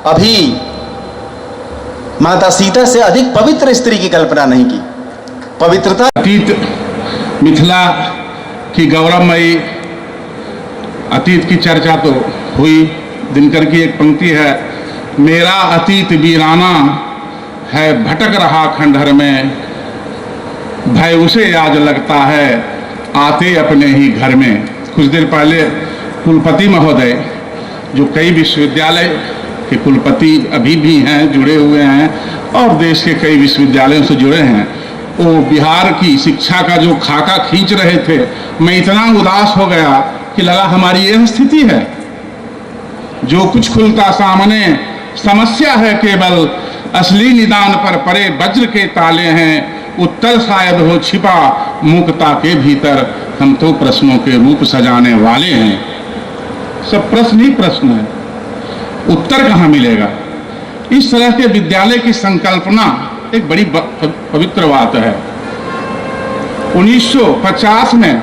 Speaker 7: अभी माता सीता से अधिक पवित्र स्त्री की कल्पना नहीं की। पवित्रता
Speaker 8: अतीत मिथिला की गौरवमयी अतीत की चर्चा तो हुई। दिनकर की एक पंक्ति है, मेरा अतीत वीराना है भटक रहा खंडहर में, भय उसे आज लगता है आते अपने ही घर में। कुछ देर पहले कुलपति महोदय, जो कई विश्वविद्यालय के कुलपति अभी भी हैं, जुड़े हुए हैं और देश के कई विश्वविद्यालयों से जुड़े हैं, वो बिहार की शिक्षा का जो खाका खींच रहे थे, मैं इतना उदास हो गया कि लगा हमारी यह स्थिति है। जो कुछ खुलता सामने समस्या है केवल, असली निदान पर परे वज्र के ताले हैं, उत्तर शायद हो छिपा मुक्ता के भीतर, हम तो प्रश्नों के रूप सजाने वाले हैं। सब प्रश्न ही प्रश्न है, उत्तर कहाँ मिलेगा? इस तरह के विद्यालय की संकल्पना एक बड़ी पवित्र बात है। 1950 में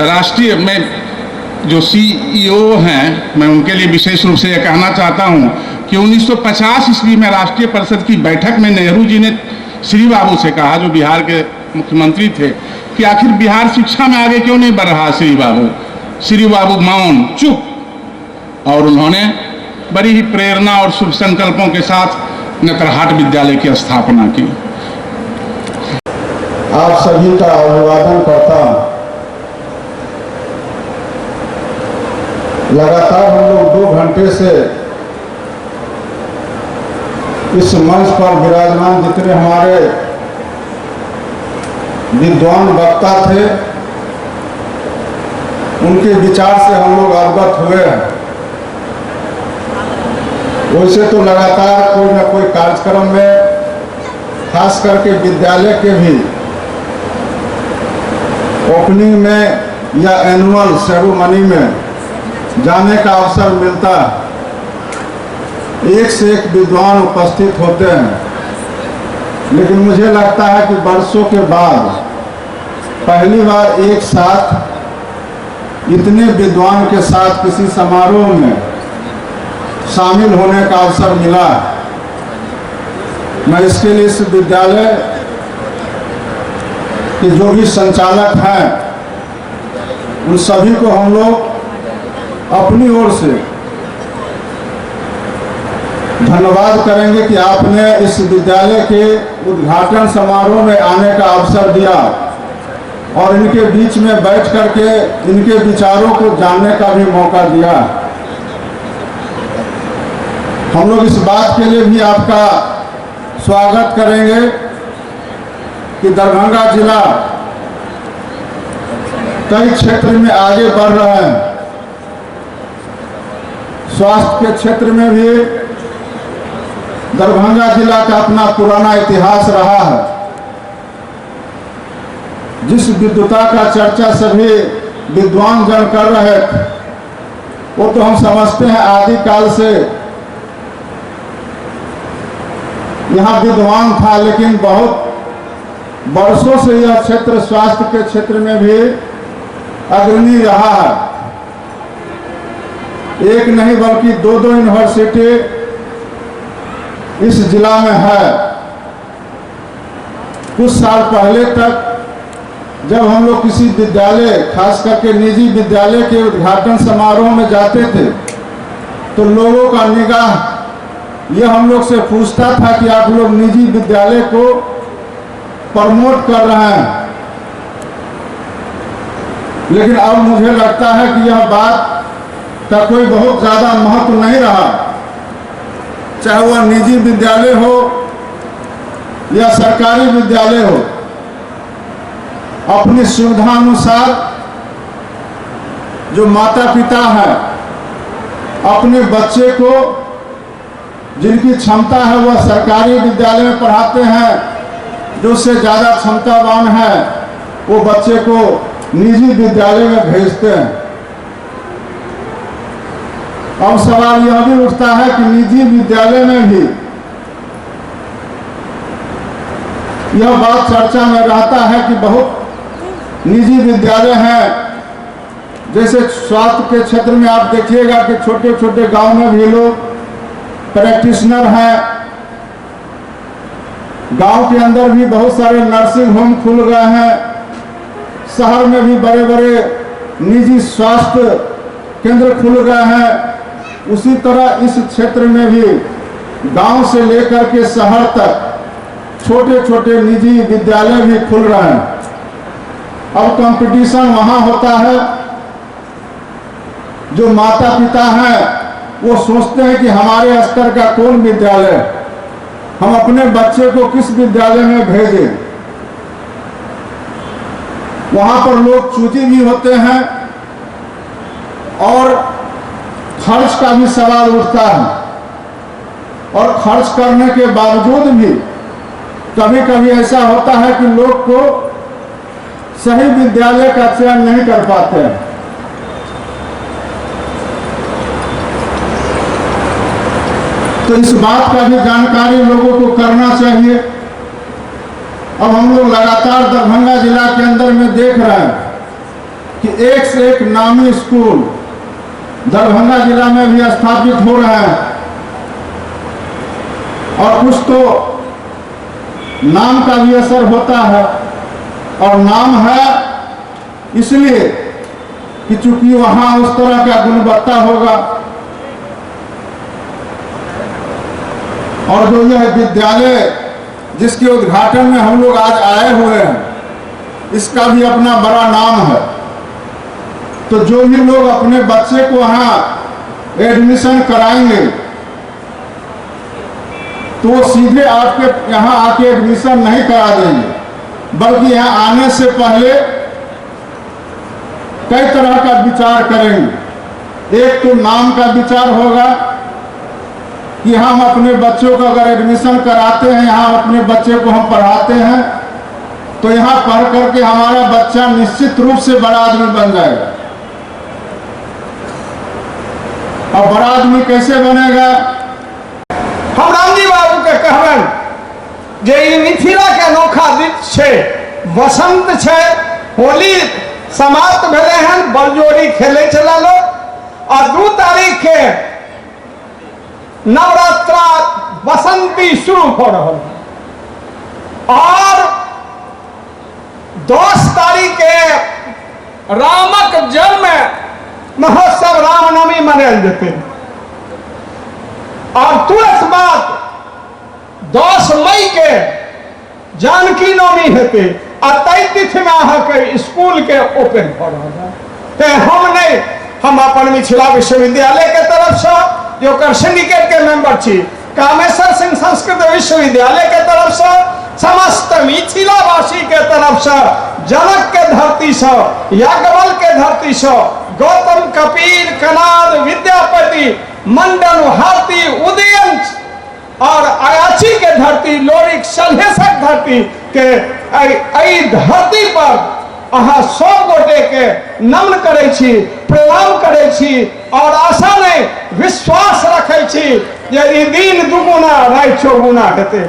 Speaker 8: राष्ट्रीय में जो CEO हैं, मैं उनके लिए विशेष रूप से यह कहना चाहता हूं कि 1950 ईस्वी में राष्ट्रीय परिषद की बैठक में नेहरू जी ने श्री बाबू से कहा, जो बिहार के मुख्यमंत्री थे, कि आखिर बिहार शिक्षा में आगे क्यों नहीं बढ़ रहा श्री बाबू? श्री बाबू मौन, चुप, और उन्होंने बड़ी ही प्रेरणा और शुभ संकल्पों के साथ नेतरहाट विद्यालय की स्थापना की। आप सभी का अभिवादन करता हूं। लगातार हम लोग 2 घंटे से इस मंच पर विराजमान जितने हमारे विद्वान वक्ता थे, उनके विचार से हम लोग अवगत हुए हैं। वैसे तो लगातार कोई ना कोई कार्यक्रम में, खास करके विद्यालय के भी ओपनिंग में या एनुअल सेरेमनी में जाने का अवसर मिलता है। एक से एक विद्वान उपस्थित होते हैं, लेकिन मुझे लगता है कि वर्षों के बाद पहली बार एक साथ इतने विद्वान के साथ किसी समारोह में शामिल होने का अवसर मिला। मैं इसके लिए इस विद्यालय के जो भी संचालक हैं, उन सभी को हम लोग अपनी ओर से धन्यवाद करेंगे कि आपने इस विद्यालय के उद्घाटन समारोह में आने का अवसर दिया और इनके बीच में बैठ करके इनके विचारों को जानने का भी मौका दिया। हम लोग इस बात के लिए भी आपका स्वागत करेंगे कि दरभंगा जिला कई क्षेत्र में आगे बढ़ रहा है। स्वास्थ्य के क्षेत्र में भी दरभंगा जिला का अपना पुराना इतिहास रहा है। जिस विद्वता का चर्चा सभी विद्वान जन कर रहे थे, वो तो हम समझते हैं आदिकाल से यहाँ विद्वान था, लेकिन बहुत वर्षों से यह क्षेत्र स्वास्थ्य के क्षेत्र में भी अग्रणी रहा है। एक नहीं बल्कि 2 यूनिवर्सिटी इस जिला में है। कुछ साल पहले तक जब हम लोग किसी विद्यालय, खास करके निजी विद्यालय के उद्घाटन समारोह में जाते थे, तो लोगों का निगाह यह हम लोग से पूछता था कि आप लोग निजी विद्यालय को प्रमोट कर रहे हैं। लेकिन अब मुझे लगता है कि यह बात का कोई बहुत ज़्यादा महत्व नहीं रहा। चाहे वह निजी विद्यालय हो या सरकारी विद्यालय हो, अपनी सुविधा अनुसार जो माता पिता हैं अपने बच्चे को, जिनकी क्षमता है वह सरकारी विद्यालय में पढ़ाते हैं, जो उससे ज़्यादा क्षमतावान है वो बच्चे को निजी विद्यालय में भेजते हैं। अब सवाल यह भी उठता है कि निजी विद्यालय में भी यह बात चर्चा में रहता है कि बहुत निजी विद्यालय हैं, जैसे स्वास्थ्य के क्षेत्र में आप देखिएगा कि छोटे छोटे गांव में भी लोग प्रैक्टिशनर हैं। गांव के अंदर भी बहुत सारे नर्सिंग होम खुल गए हैं। शहर में भी बड़े बड़े निजी स्वास्थ्य केंद्र खुल गए हैं। उसी तरह इस क्षेत्र में भी गांव से लेकर के शहर तक छोटे छोटे निजी विद्यालय भी खुल रहे हैं। अब कंपटीशन वहां होता है, जो माता पिता हैं वो सोचते हैं कि हमारे स्तर का कौन विद्यालय, हम अपने बच्चे को किस विद्यालय में भेजें। वहां पर लोग चूजी भी होते हैं और खर्च का भी सवाल उठता है, और खर्च करने के बावजूद भी कभी कभी ऐसा होता है कि लोग को सही विद्यालय का चयन नहीं कर पाते हैं। तो इस बात का भी जानकारी लोगों को करना चाहिए। अब हम लोग लगातार दरभंगा जिला के अंदर में देख रहे हैं कि एक से एक नामी स्कूल दरभंगा जिला में भी स्थापित हो रहे हैं, और कुछ तो नाम का भी असर होता है। और नाम है इसलिए कि चूंकि वहां उस तरह का गुणवत्ता होगा। और जो यह विद्यालय जिसके उद्घाटन में हम लोग आज आए हुए हैं, इसका भी अपना बड़ा नाम है। तो जो भी लोग अपने बच्चे को वहां एडमिशन कराएंगे तो वो सीधे आपके यहाँ आके एडमिशन नहीं करा देंगे, बल्कि यहाँ आने से पहले कई तरह का विचार करेंगे। एक तो नाम का विचार होगा कि हम अपने बच्चों का अगर एडमिशन कराते हैं, यहाँ अपने बच्चे को हम पढ़ाते हैं, तो यहाँ पढ़ करके हमारा बच्चा निश्चित रूप से बड़ा आदमी बन जाएगा। और बड़ा आदमी कैसे बनेगा?
Speaker 11: हम रामजी बाबू के कहबन जे ई मिथिला के अनोखा दिन छे, वसंत छे, होली समाप्त भेले हैं, बलजोरी खेले चला लो, और 2 तारीख के नवरात्रा बसंती शुरू हो रहा है, और 10 तारीख के रामक जन्म महोत्सव रामनवमी मनायल जेते, और तुरंत बाद 10 मई के जानकी नवमी हेते, और 23 तिथि में अहाँके स्कूल के ओपन हो रहा है। हम अपन मिथिला विश्वविद्यालय के तरफ से जो सिंडिकेट के मेंबर छी, कामेश्वर सिंह संस्कृत विश्वविद्यालय के तरफ से, समस्त मिथिलावासी के तरफ से, जनक के धरती से, याज्ञवल के धरती से, गौतम कपिल कनाद विद्यापति मंडन हाथी उदयन और अयाची के धरती, लोरिक सलहेशक धरती के धरती पर अहाँ सब गोटे के नमन करे छी, प्रणाम करे छी, और आशा नहीं विश्वास रखे छी जे ई दिन दुगुना रात चौगुना हेते।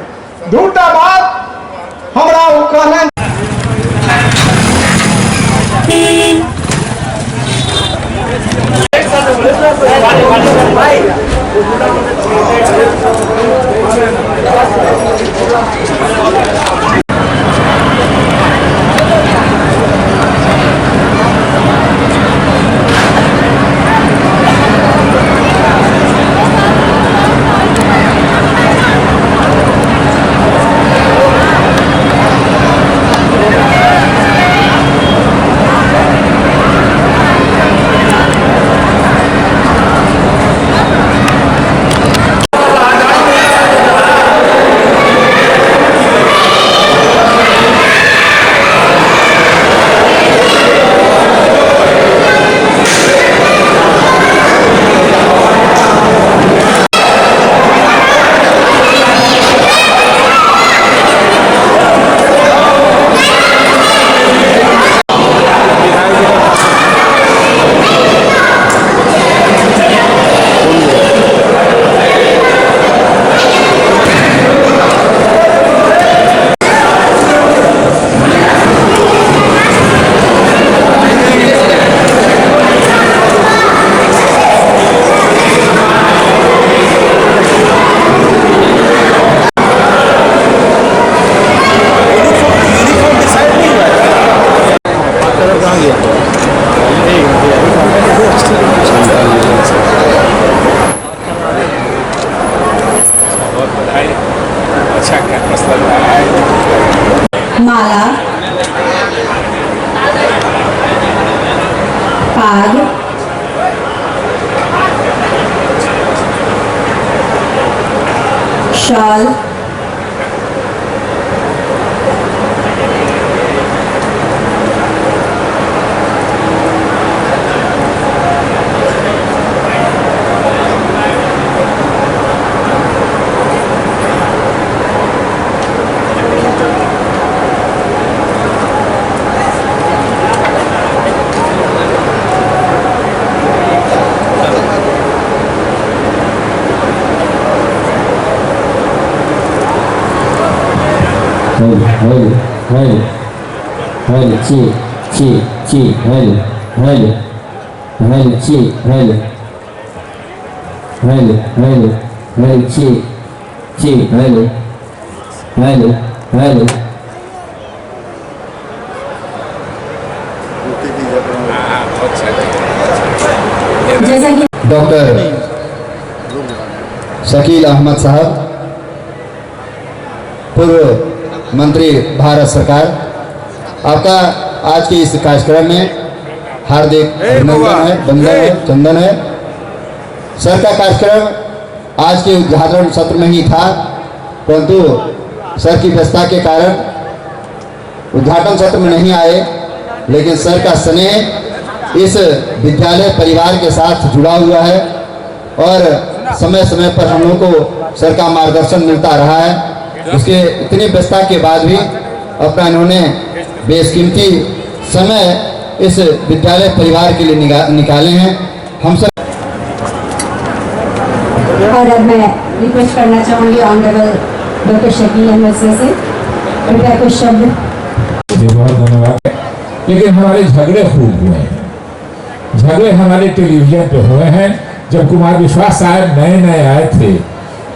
Speaker 11: 2टा बात हमरा ओ कहलन।
Speaker 4: शाल, जैसा कि
Speaker 7: डॉक्टर शकील अहमद साहब, पूर्व मंत्री भारत सरकार, आपका आज के इस कार्यक्रम में हार्दिक अभिनंदन है, वंदन है, चंदन है। सर का कार्यक्रम आज के उद्घाटन सत्र में ही था, परंतु सर की व्यस्तता के कारण उद्घाटन सत्र में नहीं आए, लेकिन सर का स्नेह इस विद्यालय परिवार के साथ जुड़ा हुआ है और समय समय पर हम लोग को सर का मार्गदर्शन मिलता रहा है। उसके इतनी व्यस्तता के बाद भी अपना इन्होंने बेशकीमती समय इस विद्यालय परिवार के लिए निकाले हैं। हम सब
Speaker 4: और अब मैं रिक्वेस्ट करना चाहूँगी ऑनरेबल डॉक्टर शकील अहमद से कृपया कुछ शब्द।
Speaker 12: बहुत धन्यवाद। लेकिन हमारे झगड़े खूब हुए हैं, झगड़े हमारे टेलीविजन पे हुए हैं। जब कुमार विश्वास साहब नए नए आए थे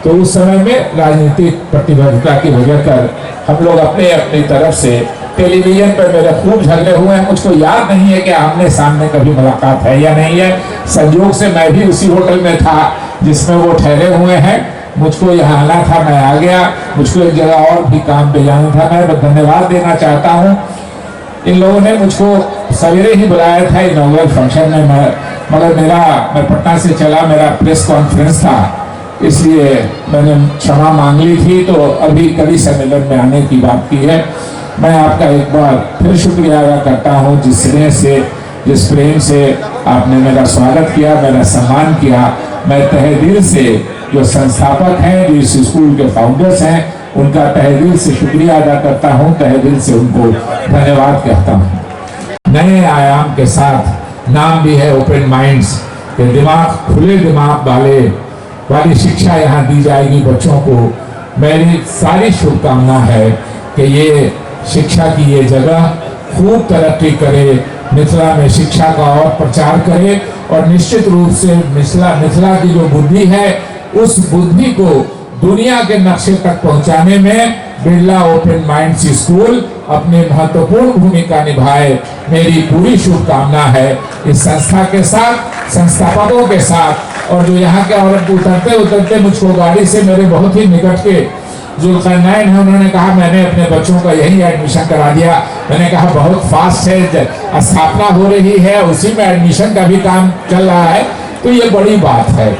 Speaker 12: तो उस समय में राजनीतिक प्रतिबद्धता की वजह कर हम लोग अपने अपनी तरफ से टेलीविजन पर मेरे खूब झगड़े हुए हैं। मुझको याद नहीं है कि आमने सामने कभी मुलाकात है या नहीं है। संयोग से मैं भी उसी होटल में था जिसमें वो ठहरे हुए हैं। मुझको यहाँ आना था, मैं आ गया। मुझको एक जगह और भी काम पे जाना था। मैं धन्यवाद देना चाहता हूँ, इन लोगों ने मुझको सवेरे ही बुलाया था इनॉग्रल फंक्शन में, मगर मैं पटना से चला, मेरा प्रेस कॉन्फ्रेंस था, इसलिए मैंने क्षमा मांग ली थी। तो अभी कवि सम्मेलन में आने की बात की है। मैं आपका एक बार फिर शुक्रिया अदा करता हूँ, जिस स्नेह से, जिस प्रेम से आपने मेरा स्वागत किया, मेरा सम्मान किया। मैं तहे दिल से जो संस्थापक हैं, जो इस स्कूल के फाउंडर्स हैं, उनका तहे दिल से शुक्रिया अदा करता हूँ, तहे दिल से उनको धन्यवाद कहता हूँ। नए आयाम के साथ नाम भी है ओपन माइंड्स के दिमाग, खुले दिमाग वाली शिक्षा यहाँ दी जाएगी बच्चों को। मेरी सारी शुभकामना है कि ये शिक्षा की ये जगह खूब तरक्की करे, मिथिला में शिक्षा का और प्रचार करे और निश्चित रूप से मिथिला की जो बुद्धि है उस बुद्धि को दुनिया के नक्शे तक पहुंचाने में बिरला ओपन माइंड्स स्कूल अपनी महत्वपूर्ण भूमिका निभाए। मेरी पूरी शुभकामना है इस संस्था के साथ, संस्थापकों के साथ। और जो यहाँ के औरत उतरते मुझको गाड़ी से मेरे बहुत ही निकट के जुल्करनैन है, उन्होंने कहा मैंने अपने बच्चों का यही एडमिशन करा दिया। मैंने कहा बहुत फास्ट है, स्थापना हो रही है, उसी में एडमिशन का भी काम चल रहा है, तो ये बड़ी बात है।